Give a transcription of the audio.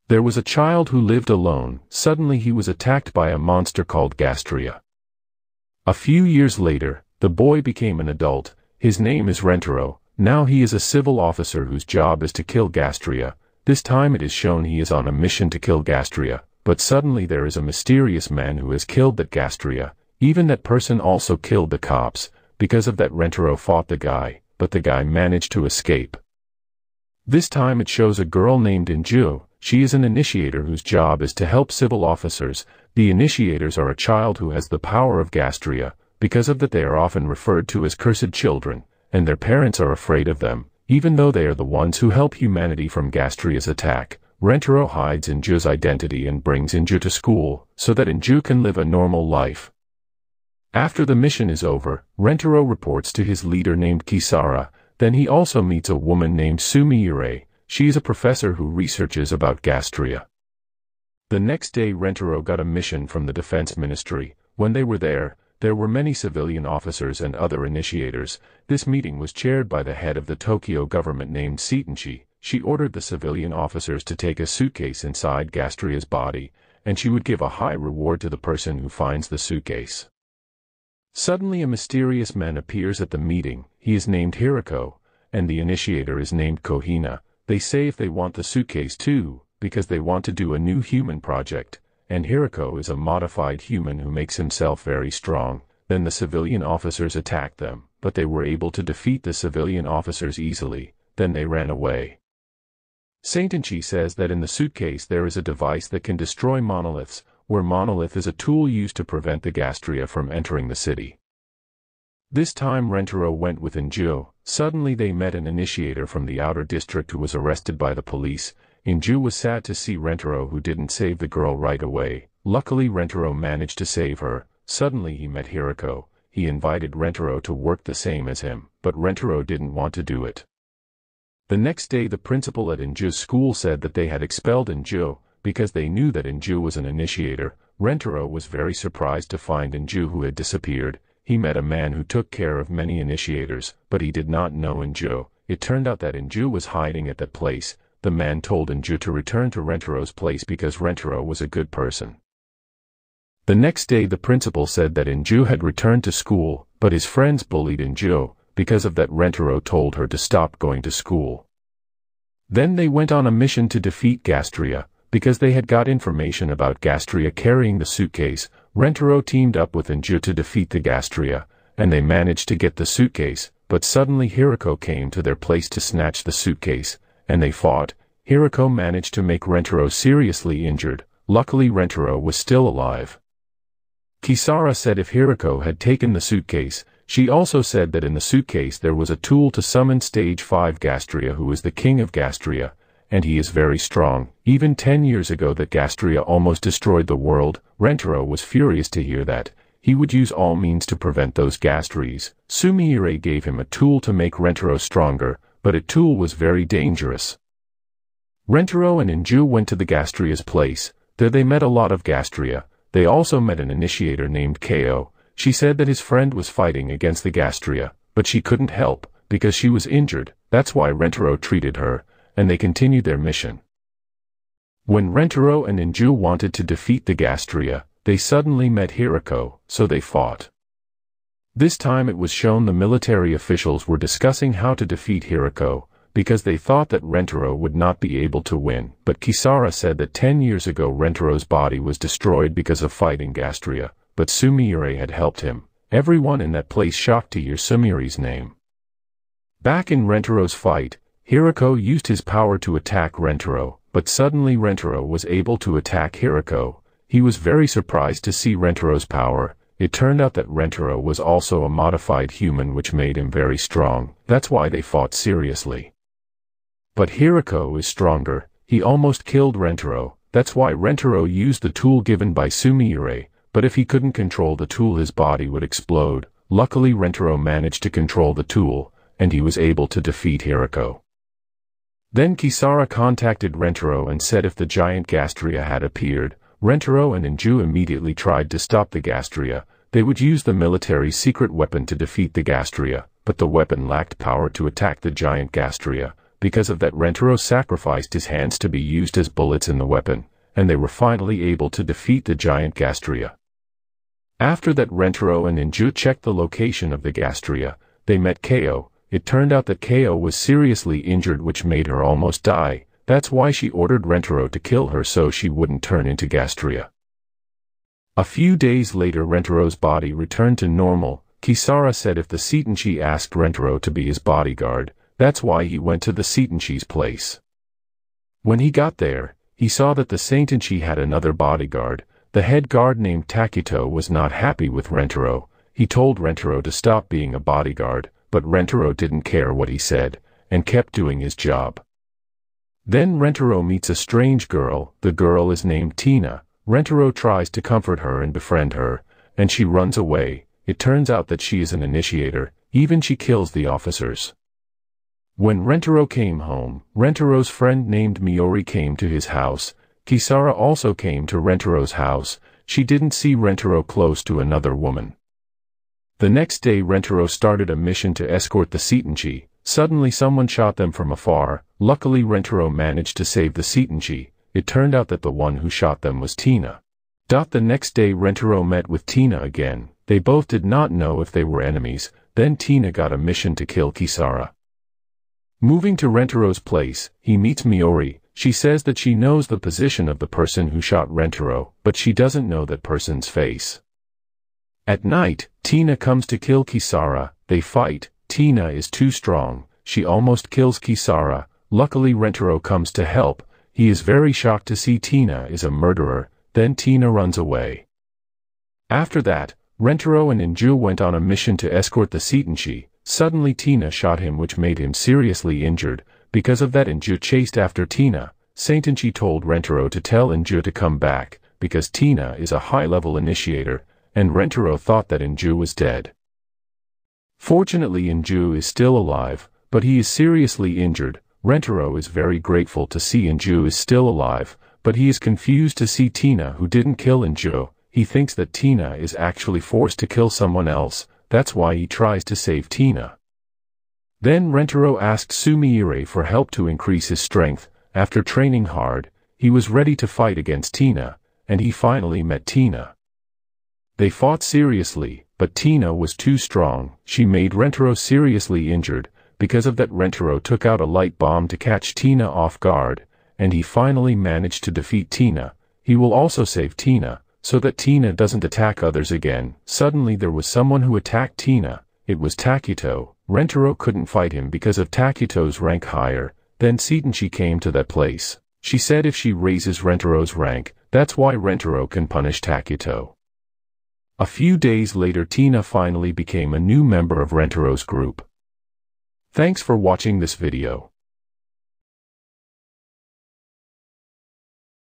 There was a child who lived alone. Suddenly he was attacked by a monster called Gastrea. A few years later, the boy became an adult. His name is Rentaro. Now he is a civil officer whose job is to kill Gastrea. This time it is shown he is on a mission to kill Gastrea, but suddenly there is a mysterious man who has killed that Gastrea. Even that person also killed the cops. Because of that, Rentaro fought the guy, but the guy managed to escape. This time it shows a girl named Inju. She is an initiator whose job is to help civil officers. The initiators are a child who has the power of Gastrea. Because of that they are often referred to as cursed children, and their parents are afraid of them, even though they are the ones who help humanity from Gastrea's attack. Rentaro hides Inju's identity and brings Inju to school, so that Inju can live a normal life. After the mission is over, Rentaro reports to his leader named Kisara. Then he also meets a woman named Sumire. She is a professor who researches about Gastrea. The next day Rentaro got a mission from the Defense Ministry. When they were there were many civilian officers and other initiators. This meeting was chaired by the head of the Tokyo government named Seitenchi. She ordered the civilian officers to take a suitcase inside Gastrea's body, and she would give a high reward to the person who finds the suitcase. Suddenly a mysterious man appears at the meeting. He is named Hirako, and the initiator is named Kohina. They say if they want the suitcase too, because they want to do a new human project, and Hirako is a modified human who makes himself very strong. Then the civilian officers attacked them, but they were able to defeat the civilian officers easily. Then they ran away. Seitenchi says that in the suitcase there is a device that can destroy monoliths, where monolith is a tool used to prevent the Gastrea from entering the city. This time Rentaro went with Inju. Suddenly they met an initiator from the outer district who was arrested by the police. Inju was sad to see Rentaro who didn't save the girl right away. Luckily Rentaro managed to save her. Suddenly he met Hirako. He invited Rentaro to work the same as him, but Rentaro didn't want to do it. The next day the principal at Inju's school said that they had expelled Inju, because they knew that Inju was an initiator. Rentaro was very surprised to find Inju who had disappeared. He met a man who took care of many initiators, but he did not know Inju. It turned out that Inju was hiding at that place. The man told Inju to return to Rentaro's place because Rentaro was a good person. The next day the principal said that Inju had returned to school, but his friends bullied Inju. Because of that Rentaro told her to stop going to school. Then they went on a mission to defeat Gastrea. Because they had got information about Gastrea carrying the suitcase, Rentaro teamed up with Inju to defeat the Gastrea, and they managed to get the suitcase, but suddenly Hirako came to their place to snatch the suitcase, and they fought. Hirako managed to make Rentaro seriously injured. Luckily Rentaro was still alive. Kisara said if Hirako had taken the suitcase, she also said that in the suitcase there was a tool to summon stage 5 Gastrea who is the king of Gastrea, and he is very strong. Even 10 years ago that Gastrea almost destroyed the world. Rentaro was furious to hear that. He would use all means to prevent those Gastreas. Sumire gave him a tool to make Rentaro stronger, but a tool was very dangerous. Rentaro and Inju went to the Gastrea's place. There they met a lot of Gastrea. They also met an initiator named Ko. She said that his friend was fighting against the Gastrea, but she couldn't help, because she was injured. That's why Rentaro treated her, and they continued their mission. When Rentaro and Inju wanted to defeat the Gastrea, they suddenly met Hirako, so they fought. This time it was shown the military officials were discussing how to defeat Hirako, because they thought that Rentaro would not be able to win. But Kisara said that 10 years ago Rentaro's body was destroyed because of fighting Gastrea, but Sumire had helped him. Everyone in that place shocked to hear Sumire's name. Back in Rentaro's fight, Hirako used his power to attack Rentaro, but suddenly Rentaro was able to attack Hirako. He was very surprised to see Rentaro's power. It turned out that Rentaro was also a modified human which made him very strong. That's why they fought seriously. But Hirako is stronger. He almost killed Rentaro. That's why Rentaro used the tool given by Sumire, but if he couldn't control the tool his body would explode. Luckily Rentaro managed to control the tool, and he was able to defeat Hirako. Then Kisara contacted Rentaro and said if the giant Gastrea had appeared, Rentaro and Inju immediately tried to stop the Gastrea. They would use the military secret weapon to defeat the Gastrea, but the weapon lacked power to attack the giant Gastrea. Because of that, Rentaro sacrificed his hands to be used as bullets in the weapon, and they were finally able to defeat the giant Gastrea. After that, Rentaro and Inju checked the location of the Gastrea. They met Ko. It turned out that Ko was seriously injured, which made her almost die. That's why she ordered Rentaro to kill her so she wouldn't turn into Gastrea. A few days later, Rentaro's body returned to normal. Kisara said if the Seitanchi asked Rentaro to be his bodyguard, that's why he went to the Seitanchi's place. When he got there, he saw that the Seitanchi had another bodyguard. The head guard named Takito was not happy with Rentaro. He told Rentaro to stop being a bodyguard, but Rentaro didn't care what he said, and kept doing his job. Then Rentaro meets a strange girl. The girl is named Tina. Rentaro tries to comfort her and befriend her, and she runs away. It turns out that she is an initiator. Even she kills the officers. When Rentaro came home, Rentaro's friend named Miori came to his house. Kisara also came to Rentaro's house. She didn't see Rentaro close to another woman. The next day, Rentaro started a mission to escort the Seitanchi. Suddenly someone shot them from afar. Luckily, Rentaro managed to save the Seitanchi. It turned out that the one who shot them was Tina. The next day, Rentaro met with Tina again. They both did not know if they were enemies. Then Tina got a mission to kill Kisara. Moving to Rentaro's place, he meets Miori. She says that she knows the position of the person who shot Rentaro, but she doesn't know that person's face. At night, Tina comes to kill Kisara. They fight. Tina is too strong. She almost kills Kisara. Luckily, Rentaro comes to help. He is very shocked to see Tina is a murderer. Then Tina runs away. After that, Rentaro and Inju went on a mission to escort the Seitanchi. Suddenly Tina shot him, which made him seriously injured. Because of that, Inju chased after Tina. Seitanchi told Rentaro to tell Inju to come back, because Tina is a high-level initiator, and Rentaro thought that Inju was dead. Fortunately, Inju is still alive, but he is seriously injured. Rentaro is very grateful to see Inju is still alive, but he is confused to see Tina who didn't kill Inju. He thinks that Tina is actually forced to kill someone else. That's why he tries to save Tina. Then Rentaro asked Sumire for help to increase his strength. After training hard, he was ready to fight against Tina, and he finally met Tina. They fought seriously, but Tina was too strong. She made Rentaro seriously injured. Because of that, Rentaro took out a light bomb to catch Tina off guard, and he finally managed to defeat Tina. He will also save Tina, so that Tina doesn't attack others again. Suddenly there was someone who attacked Tina. It was Takito. Rentaro couldn't fight him because of Takito's rank higher. Then Seitanchi came to that place. She said if she raises Rentaro's rank, that's why Rentaro can punish Takito. A few days later, Tina finally became a new member of Rentaro's group. Thanks for watching this video.